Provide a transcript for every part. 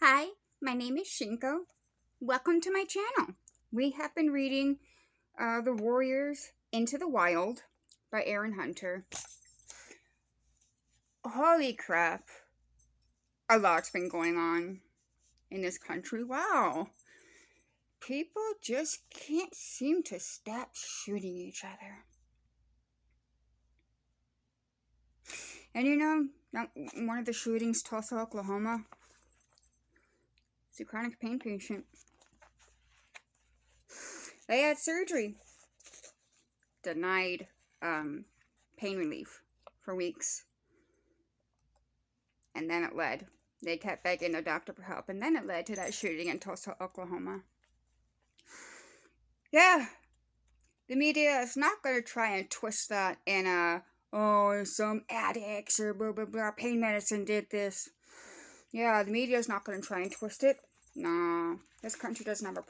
Hi, my name is Shinko. Welcome to my channel. We have been reading The Warriors Into the Wild by Erin Hunter. Holy crap. A lot's been going on in this country. Wow. People just can't seem to stop shooting each other. And one of the shootings, Tulsa, Oklahoma, is a chronic pain patient. They had surgery. Denied pain relief for weeks. And then they kept begging the doctor for help, and then it led to that shooting in Tulsa, Oklahoma. Yeah, the media is not going to try and twist that in some addicts or blah, blah, blah, pain medicine did this. Yeah, the media is not going to try and twist it. Nah, this country doesn't have a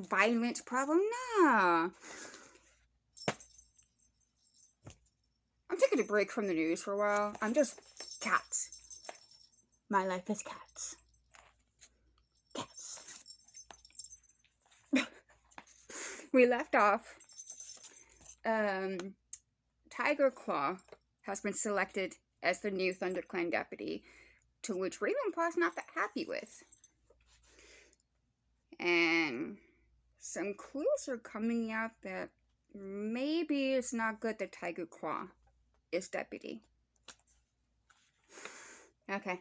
violence problem, nah. I'm taking a break from the news for a while. I'm just cats. My life is cats. Cats. We left off. Tiger Claw has been selected as the new ThunderClan deputy, to which Ravenpaw's not that happy with. And some clues are coming out that maybe it's not good that Tiger Claw is deputy. Okay.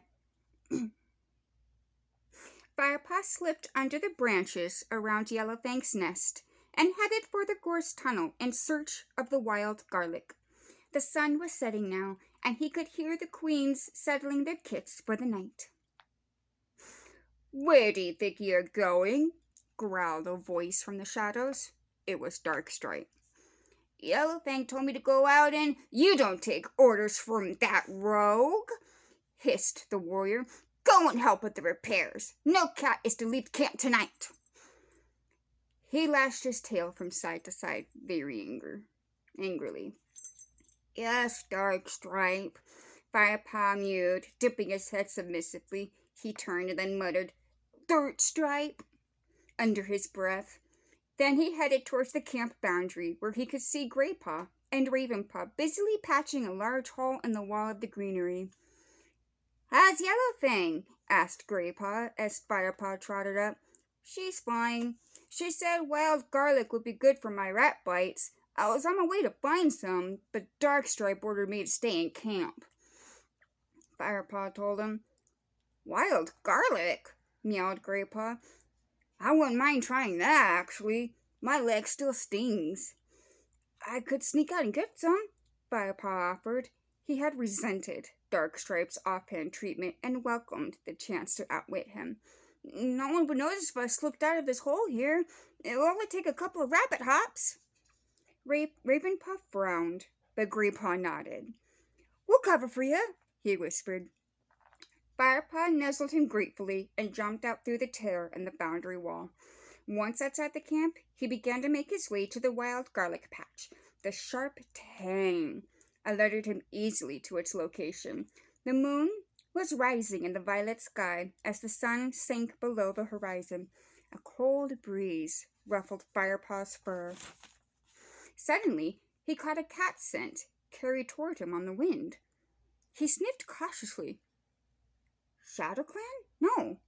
Firepaw slipped under the branches around Yellowfang's nest and headed for the gorse tunnel in search of the wild garlic. The sun was setting now, and he could hear the queens settling their kits for the night. "Where do you think you're going?" growled a voice from the shadows. It was Darkstripe. "Yellowfang told me to go out and you don't take orders from that rogue," hissed the warrior. "Go and help with the repairs. No cat is to leave camp tonight." He lashed his tail from side to side very angrily. "Yes, Darkstripe," Firepaw mewed, dipping his head submissively. He turned and then muttered, "Dirtstripe," under his breath. Then he headed towards the camp boundary, where he could see Graypaw and Ravenpaw busily patching a large hole in the wall of the greenery. "How's Yellowfang?" asked Graypaw as Firepaw trotted up. "She's fine. She said wild garlic would be good for my rat bites. I was on my way to find some, but Darkstripe ordered me to stay in camp," Firepaw told him. "Wild garlic?" meowed Graypaw. "I wouldn't mind trying that, actually. My leg still stings." "I could sneak out and get some," Firepaw offered. He had resented Darkstripe's offhand treatment and welcomed the chance to outwit him. "No one would notice if I slipped out of this hole here. It'll only take a couple of rabbit hops." Ravenpaw frowned, but Graypaw nodded. "We'll cover for you," he whispered. Firepaw nuzzled him gratefully and jumped out through the tear in the boundary wall. Once outside the camp, he began to make his way to the wild garlic patch. The sharp tang alerted him easily to its location. The moon was rising in the violet sky as the sun sank below the horizon. A cold breeze ruffled Firepaw's fur. Suddenly, he caught a cat scent carried toward him on the wind. He sniffed cautiously. ShadowClan? No,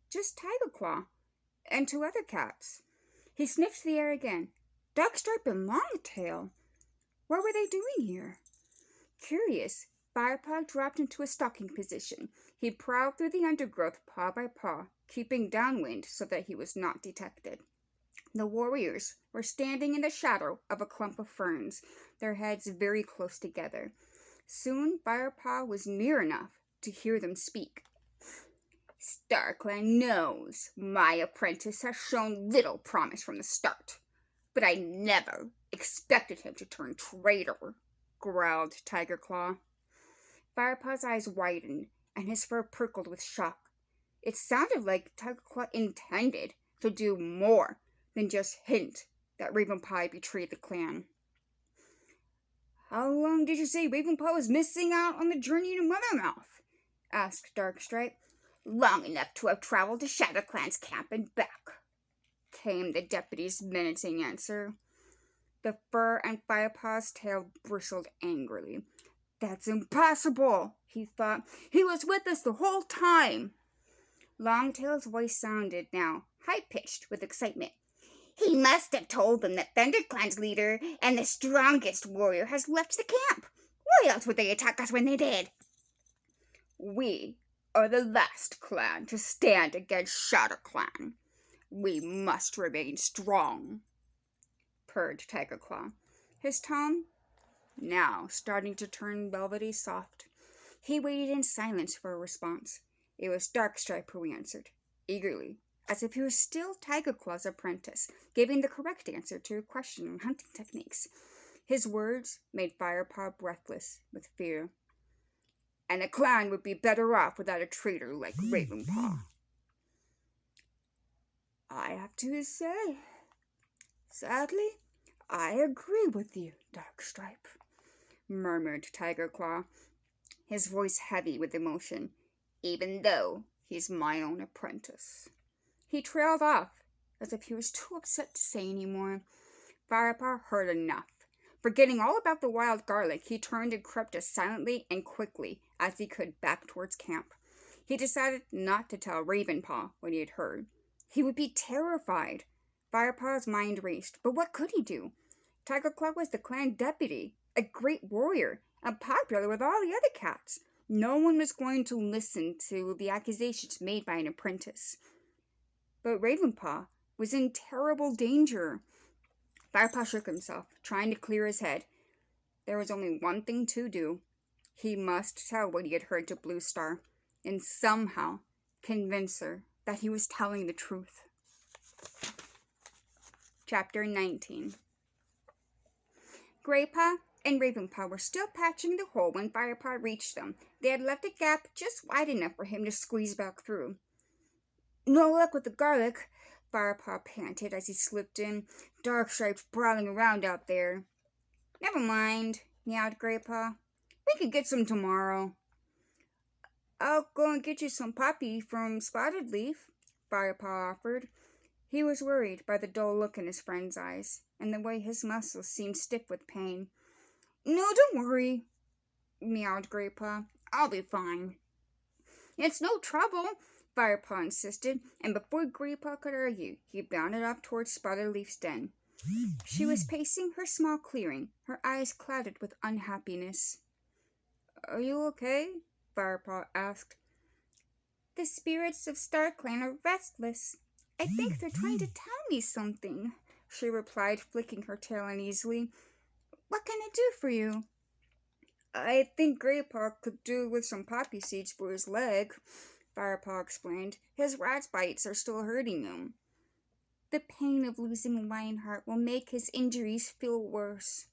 just Tigerclaw and two other cats. He sniffed the air again. Darkstripe and Longtail. What were they doing here? Curious, Firepaw dropped into a stalking position. He prowled through the undergrowth paw by paw, keeping downwind so that he was not detected. The warriors were standing in the shadow of a clump of ferns, their heads very close together. Soon Firepaw was near enough to hear them speak. "StarClan knows my apprentice has shown little promise from the start, but I never expected him to turn traitor," growled Tigerclaw. Firepaw's eyes widened, and his fur prickled with shock. It sounded like Tigerclaw intended to do more than just hint that Ravenpaw betrayed the clan. "How long did you say Ravenpaw was missing out on the journey to Mothermouth?" asked Darkstripe. Long enough to have traveled to ShadowClan's camp and back, came the deputy's menacing answer. The fur on Firepaw's tail bristled angrily. That's impossible, he thought. He was with us the whole time. Longtail's voice sounded now high-pitched with excitement. He must have told them that ThunderClan's leader and the strongest warrior has left the camp. Why else would they attack us when they did? We are the last clan to stand against ShadowClan. We must remain strong, purred Tigerclaw, his tone now starting to turn velvety soft. He waited in silence for a response. It was Darkstripe who answered, eagerly, as if he was still Tigerclaw's apprentice, giving the correct answer to a question on hunting techniques. His words made Firepaw breathless with fear. And the clan would be better off without a traitor like Ravenpaw. I have to say, sadly, I agree with you, Darkstripe, murmured Tigerclaw, his voice heavy with emotion, even though he's my own apprentice. He trailed off, as if he was too upset to say any more. Firepaw heard enough. Forgetting all about the wild garlic, he turned and crept as silently and quickly as he could back towards camp. He decided not to tell Ravenpaw what he had heard. He would be terrified. Firepaw's mind raced, but what could he do? Tigerclaw was the clan deputy, a great warrior, and popular with all the other cats. No one was going to listen to the accusations made by an apprentice. But Ravenpaw was in terrible danger. Firepaw shook himself, trying to clear his head. There was only one thing to do. He must tell what he had heard to Blue Star, and somehow convince her that he was telling the truth. Chapter 19. Graypaw and Ravenpaw were still patching the hole when Firepaw reached them. They had left a gap just wide enough for him to squeeze back through. No luck with the garlic, Firepaw panted as he slipped in. Darkstripe's prowling around out there. Never mind, meowed Graypaw. We could get some tomorrow. I'll go and get you some poppy from Spotted Leaf, Firepaw offered. He was worried by the dull look in his friend's eyes, and the way his muscles seemed stiff with pain. No, don't worry, meowed Graypaw. I'll be fine. It's no trouble, Firepaw insisted, and before Graypaw could argue, he bounded off towards Spotted Leaf's den. She was pacing her small clearing, her eyes clouded with unhappiness. Are you okay? Firepaw asked. The spirits of StarClan are restless. I think they're trying to tell me something, she replied, flicking her tail uneasily. What can I do for you? I think Graypaw could do with some poppy seeds for his leg, Firepaw explained. His rat's bites are still hurting him. The pain of losing Lionheart will make his injuries feel worse.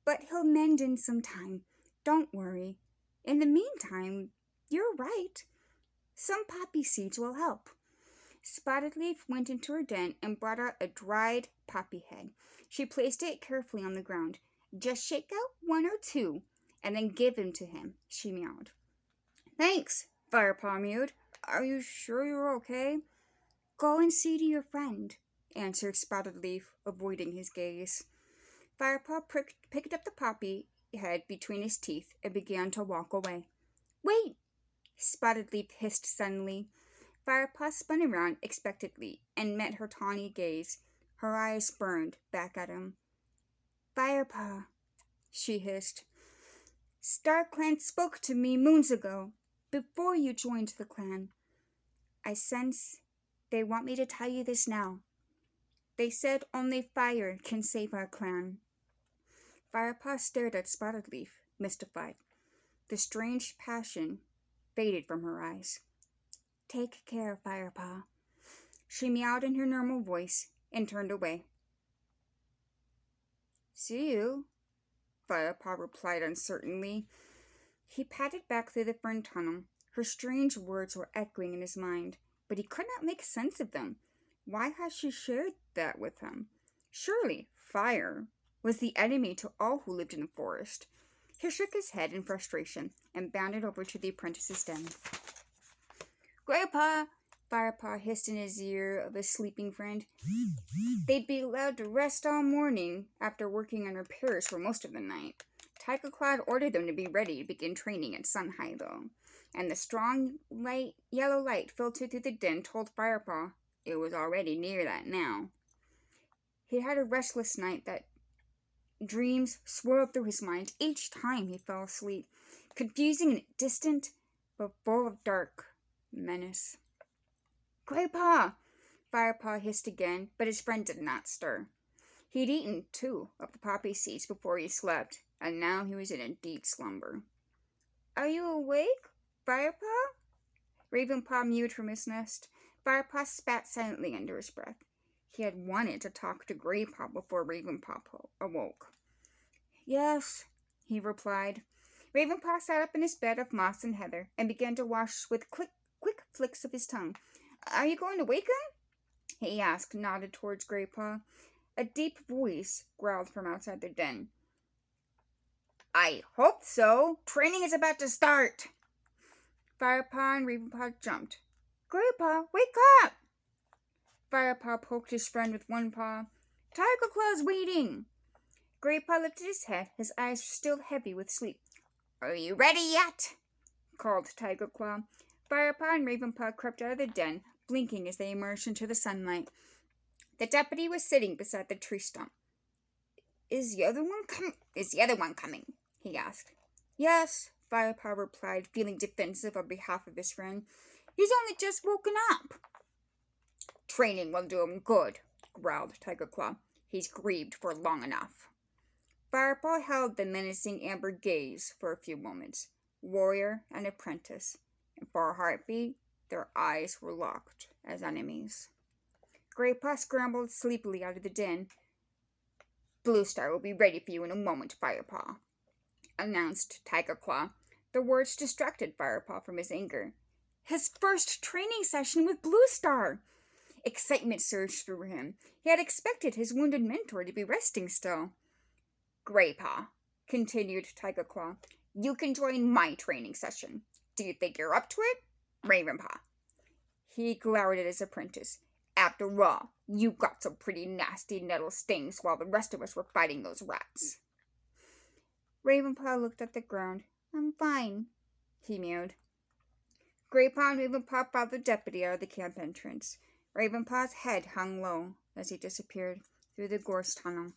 But he'll mend in some time. Don't worry. In the meantime, you're right. Some poppy seeds will help. Spotted Leaf went into her den and brought out a dried poppy head. She placed it carefully on the ground. Just shake out one or two, and then give them to him, she meowed. Thanks, Firepaw mewed. Are you sure you're okay? Go and see to your friend, answered Spotted Leaf, avoiding his gaze. Firepaw picked up the poppy head between his teeth and began to walk away. Wait! Spotted Leaf hissed suddenly. Firepaw spun around expectantly and met her tawny gaze. Her eyes burned back at him. Firepaw, she hissed. StarClan spoke to me moons ago, before you joined the clan. I sense they want me to tell you this now. They said only fire can save our clan. Firepaw stared at Spotted Leaf, mystified. The strange passion faded from her eyes. Take care, Firepaw. She meowed in her normal voice and turned away. See you, Firepaw replied uncertainly. He padded back through the fern tunnel. Her strange words were echoing in his mind, but he could not make sense of them. Why had she shared that with him? Surely fire was the enemy to all who lived in the forest. He shook his head in frustration and bounded over to the apprentice's den. Grandpa! Firepaw hissed in his ear of his sleeping friend. They'd be allowed to rest all morning after working on repairs for most of the night. Tiger Cloud ordered them to be ready to begin training at sun high, though, and the strong yellow light filtered through the den told Firepaw it was already near that now. He had a restless night that dreams swirled through his mind each time he fell asleep, confusing and distant, but full of dark menace. Grandpa! Firepaw hissed again, but his friend did not stir. He'd eaten 2 of the poppy seeds before he slept, and now he was in a deep slumber. Are you awake, Firepaw? Ravenpaw mewed from his nest. Firepaw spat silently under his breath. He had wanted to talk to Graypaw before Ravenpaw awoke. Yes, he replied. Ravenpaw sat up in his bed of moss and heather and began to wash with quick flicks of his tongue. Are you going to wake him? He asked, nodded towards Graypaw. A deep voice growled from outside the den. I hope so. Training is about to start. Firepaw and Ravenpaw jumped. Graypaw, wake up! Firepaw poked his friend with one paw. Tiger Claw's waiting. Graypaw lifted his head, his eyes still heavy with sleep. Are you ready yet? Called Tiger Claw. Firepaw and Ravenpaw crept out of the den, blinking as they emerged into the sunlight. The deputy was sitting beside the tree stump. Is the other one coming? He asked. Yes, Firepaw replied, feeling defensive on behalf of his friend. He's only just woken up. Training will do him good, growled Tiger Claw. He's grieved for long enough. Firepaw held the menacing amber gaze for a few moments. Warrior and apprentice. And for a heartbeat, their eyes were locked as enemies. Graypaw scrambled sleepily out of the den. Bluestar will be ready for you in a moment, Firepaw, announced Tiger Claw. The words distracted Firepaw from his anger. His first training session with Bluestar! Excitement surged through him. He had expected his wounded mentor to be resting still. Graypaw, continued Tiger Claw, you can join my training session. Do you think you're up to it? Ravenpaw. He glowered at his apprentice. After all, you got some pretty nasty nettle stings while the rest of us were fighting those rats. Ravenpaw looked at the ground. I'm fine, he mewed. Graypaw and Ravenpaw followed the deputy out of the camp entrance. Ravenpaw's head hung low as he disappeared through the gorse tunnel.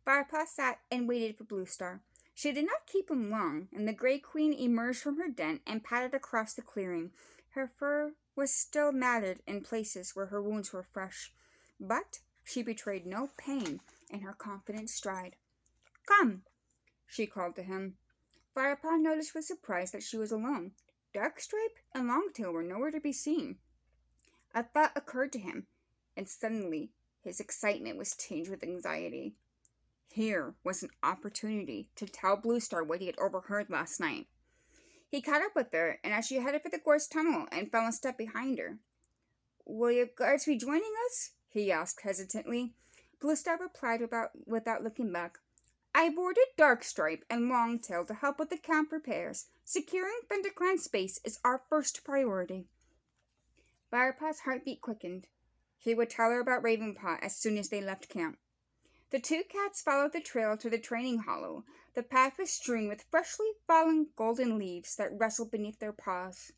Firepaw sat and waited for Bluestar. She did not keep him long, and the Grey Queen emerged from her den and padded across the clearing. Her fur was still matted in places where her wounds were fresh, but she betrayed no pain in her confident stride. Come, she called to him. Firepaw noticed with surprise that she was alone. Darkstripe and Longtail were nowhere to be seen. A thought occurred to him, and suddenly his excitement was tinged with anxiety. Here was an opportunity to tell Bluestar what he had overheard last night. He caught up with her, and as she headed for the gorse tunnel and fell a step behind her. Will your guards be joining us? He asked hesitantly. Bluestar replied without looking back. I've ordered Darkstripe and Longtail to help with the camp repairs. Securing ThunderClan space is our first priority. Firepaw's heartbeat quickened. He would tell her about Ravenpaw as soon as they left camp. The 2 cats followed the trail to the training hollow. The path was strewn with freshly fallen golden leaves that rustled beneath their paws.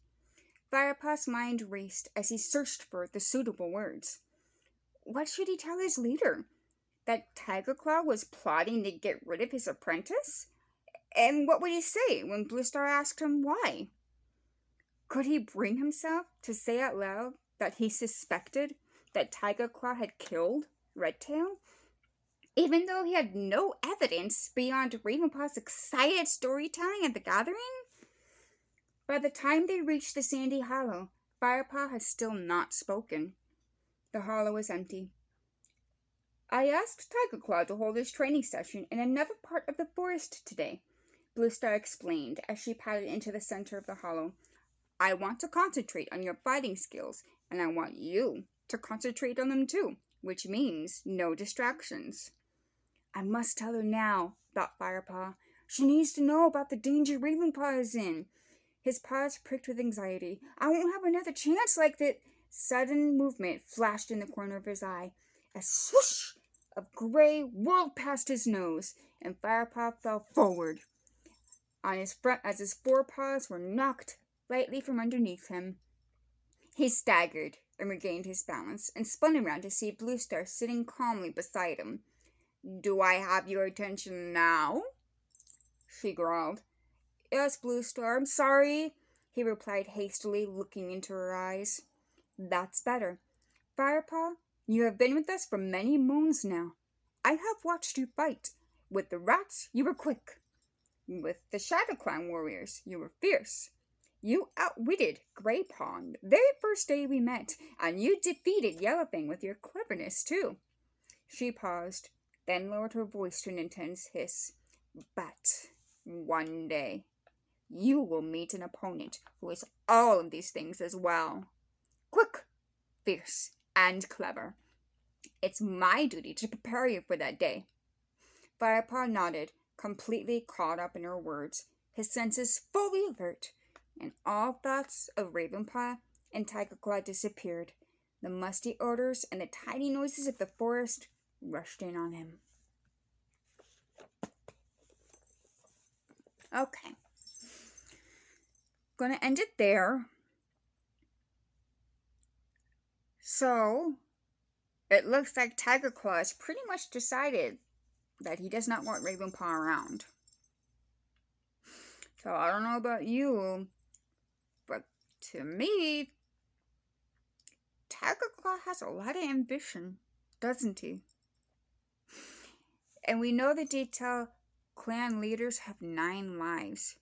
Firepaw's mind raced as he searched for the suitable words. What should he tell his leader? That Tiger Claw was plotting to get rid of his apprentice? And what would he say when Bluestar asked him why? Could he bring himself to say out loud that he suspected that Tiger Claw had killed Redtail? Even though he had no evidence beyond Ravenpaw's excited storytelling at the gathering? By the time they reached the sandy hollow, Firepaw had still not spoken. The hollow was empty. I asked Tiger Claw to hold his training session in another part of the forest today, Bluestar explained as she padded into the center of the hollow. I want to concentrate on your fighting skills, and I want you to concentrate on them too, which means no distractions. I must tell her now, thought Firepaw. She needs to know about the danger Ravenpaw is in. His paws pricked with anxiety. I won't have another chance like that. Sudden movement flashed in the corner of his eye. A swoosh of gray whirled past his nose, and Firepaw fell forward on his front as his forepaws were knocked lightly from underneath him. He staggered and regained his balance, and spun around to see Blue Star sitting calmly beside him. "Do I have your attention now?" she growled. "Yes, Blue Star, I'm sorry," he replied hastily, looking into her eyes. "That's better. Firepaw, you have been with us for many moons now. I have watched you fight. With the rats, you were quick. With the Shadow Clan warriors, you were fierce. You outwitted Grey Paw the very first day we met, and you defeated Yellowfang with your cleverness, too." She paused, then lowered her voice to an intense hiss. "But one day, you will meet an opponent who is all of these things as well. Quick, fierce, and clever. It's my duty to prepare you for that day." Firepaw nodded, completely caught up in her words, his senses fully alert, and all thoughts of Ravenpaw and Tigerclaw disappeared. The musty odors and the tiny noises of the forest rushed in on him. Okay. Gonna end it there. So, it looks like Tigerclaw has pretty much decided that he does not want Ravenpaw around. So, I don't know about you, but to me, Tigerclaw has a lot of ambition, doesn't he? And we know the detail clan leaders have 9 lives.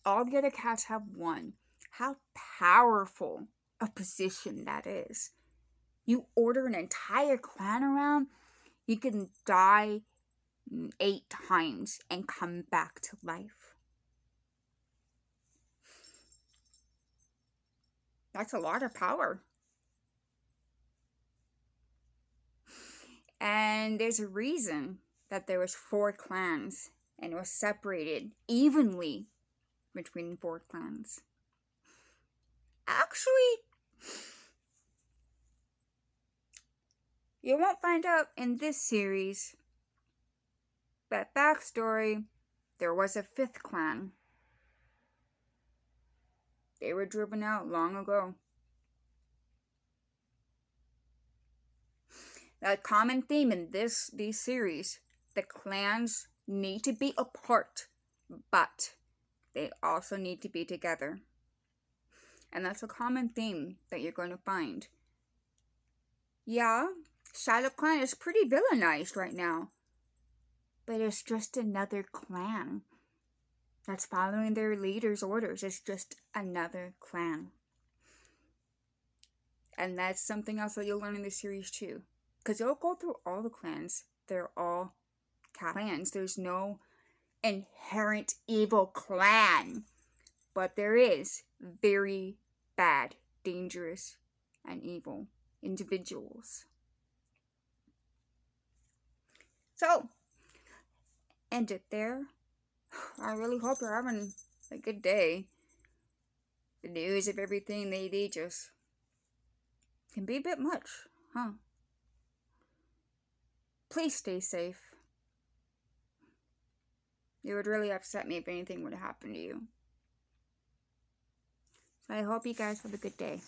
All the other cats have 1. How powerful a position that is. You order an entire clan around, you can die 8 times and come back to life. That's a lot of power. And there's a reason that there was 4 clans and it was separated evenly between 4 clans. Actually, you won't find out in this series, but backstory, there was a 5th clan. They were driven out long ago. A common theme in these series, the clans need to be apart, but they also need to be together. And that's a common theme that you're going to find. Yeah, Shadow Clan is pretty villainized right now, but it's just another clan that's following their leader's orders. It's just another clan. And that's something else that you'll learn in this series too. Because you'll go through all the clans. They're all clans. There's no inherent evil clan. But there is very bad, dangerous, and evil individuals. So, end it there. I really hope you're having a good day. The news of everything they just can be a bit much, huh? Please stay safe. It would really upset me if anything would happen to you. So I hope you guys have a good day.